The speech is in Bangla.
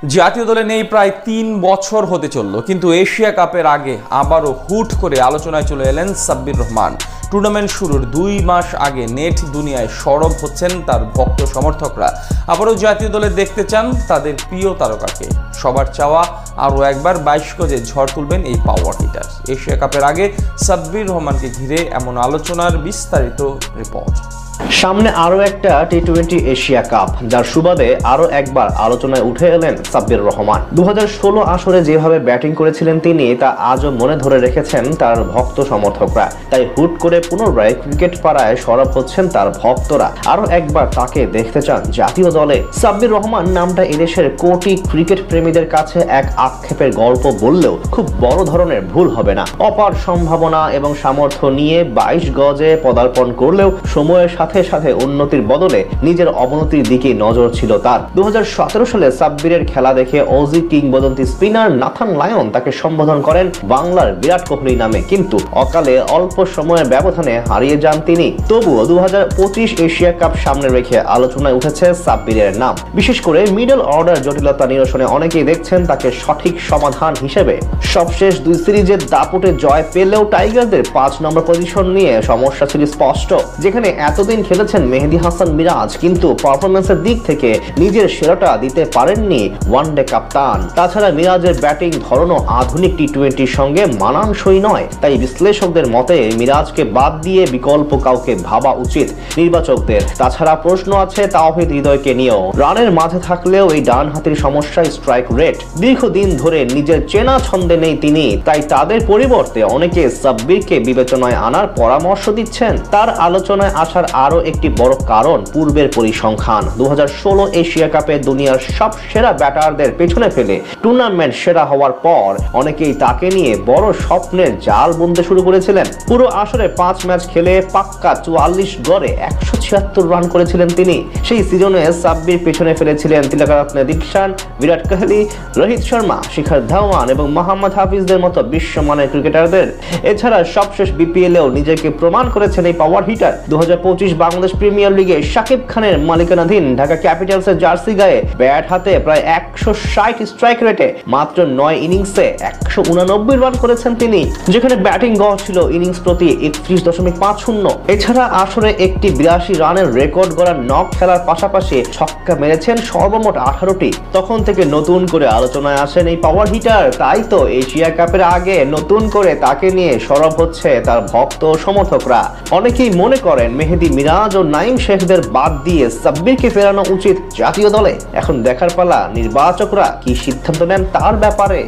জাতীয় দলে নেই প্রায় ৩ বছর হতে চলল, কিন্তু এশিয়া কাপের আগে আবারও হুট করে আলোচনায় চলে এলেন সাব্বির রহমান। টুর্নামেন্ট শুরুর ২ মাস আগে নেট দুনিয়ায় সরব হচ্ছেন তার ভক্ত সমর্থকরা। আবারও জাতীয় দলে দেখতে চান তাদের প্রিয় তারকাকে। সবার চাওয়া আরও একবার ২২ গজে ঝড় তুলবেন এই পাওয়ার হিটার। এশিয়া কাপের আগে সাব্বির রহমানকে ঘিরে এমন আলোচনার বিস্তারিত রিপোর্ট। সামনে আরো একটা টি-20 এশিয়া কাপ, যার সুবাদে আরো একবার আলোচনায় উঠে এলেন সাব্বির রহমান। ২০১৬ আসরে যেভাবে ব্যাটিং করেছিলেন তিনি, তা আজও মনে ধরে রেখেছেন তার ভক্ত সমর্থকরা। তাই হুট করে পুনরায় ক্রিকেট পাড়ায় সরব হচ্ছেন তার ভক্তরা। আরো একবার তাকে দেখতে চান জাতীয় দলে। সাব্বির রহমান নামটা এদেশের কোটি ক্রিকেট প্রেমীদের কাছে এক আক্ষেপের গল্প বললেও খুব বড় ধরনের ভুল হবে না। অপার সম্ভাবনা এবং সামর্থ্য নিয়ে ২২ গজে পদার্পণ করলেও সময়ের সাথে সাথে উন্নতির বদলে নিজের অবনতির দিকে নজর ছিল তার। ২০১৭ সালে সাব্বিরের খেলা দেখে অজি কিংবদন্তি স্পিনার নাথান লায়ন তাকে সম্বোধন করেন বাংলার বিরাট কোহলি নামে, কিন্তু অকালে অল্প সময়ের ব্যবধানে হারিয়ে যান তিনি। তবুও ২০২৫ এশিয়া কাপ সামনে রেখে আলোচনায় উঠেছে সাব্বিরের নাম। বিশেষ করে মিডল অর্ডার জটিলতা নিরসনে অনেকেই দেখছেন তাকে সঠিক সমাধান হিসেবে। সবশেষ ২ সিরিজের দাপটে জয় পেলেও টাইগারদের ৫ নম্বর পজিশন নিয়ে সমস্যা ছিল স্পষ্ট। যেখানে এতদিন খেলেছেন মেহেদী হাসান মিরাজ, কিন্তু পারফরম্যান্সের দিক থেকে নিজের সেরাটা দিতে পারেননি ওয়ানডে কাপ্তান। তাছাড়া মিরাজের ব্যাটিং ধরনও আধুনিক টি-20-র সঙ্গে মানানসই নয়। তাই বিশ্লেষকদের মতে মিরাজকে বাদ দিয়ে বিকল্প কাউকে ভাবা উচিত নির্বাচকদের। তাছাড়া প্রশ্ন আছে তাওহিদ হৃদয়কে নিয়েও। রানের মাঝে থাকলেও এই ডান হাতির সমস্যা স্ট্রাইক রেট। দীর্ঘদিন ধরে নিজের চেনা ছন্দে নেই তিনি, তাই তাদের পরিবর্তে অনেকে সাব্বিরকে বিবেচনায় আনার পরামর্শ দিচ্ছেন। তার আলোচনায় আসার আরো একটি বড় কারণ পূর্বের পরিসংখ্যান। ২০১৬ এশিয়া কাপে দুনিয়ার সব সেরা ব্যাটারদের পেছনে ফেলে টুর্নামেন্ট সেরা হওয়ার পর অনেকেই তাকে নিয়ে বড় স্বপ্নের জাল বুনতে শুরু করেছিলেন। পুরো আসরে ৫ ম্যাচ খেলে পাক্কা ৪৪ গড়ে ১৭৬ রান করেছিলেন তিনি। সেই সিজনে সাব্বির পেছনে ফেলেছিলেন তিলকরত্নে দিলশান, বিরাট কোহলি, রোহিত শর্মা, শিখর ধাওয়ান এবং মোহাম্মদ হাফিজদের মতো বিশ্বমানের ক্রিকেটারদের। এছাড়া সবশেষ বিপিএলেও নিজেকে প্রমাণ করেছেন এই পাওয়ার হিটার। ২০২৫ বাংলাদেশ প্রিমিয়ার লিগে শাকিব খানের মালিকানাধীন ঢাকা ক্যাপিটালসের জার্সি গায়ে ব্যাট হাতে প্রায় ১৬০ স্ট্রাইক রেটে মাত্র ৯ ইনিংসে ১৮৯ রান করেছেন তিনি, যেখানে ব্যাটিং গড় ছিল ইনিংস প্রতি ৩১.৫০। এছাড়া আসরে একটি ৮২ রানের রেকর্ড গড়া নক খেলার পাশাপাশি ছক্কা মেরেছেন সর্বমোট ১৮টি। তখন থেকে নতুন করে আলোচনায় আসেন এই পাওয়ার হিটার। তাই তো এশিয়া কাপের আগে নতুন করে তাকে নিয়ে সরব হচ্ছে তার ভক্ত সমর্থকরা। অনেকেই মনে করেন মেহেদী মিরাজ ও নাইম শেখদের বাদ দিয়ে সাব্বিরকে ফেরানো উচিত জাতীয় দলে। এখন দেখার পালা নির্বাচকরা কি সিদ্ধান্ত নেন তার ব্যাপারে।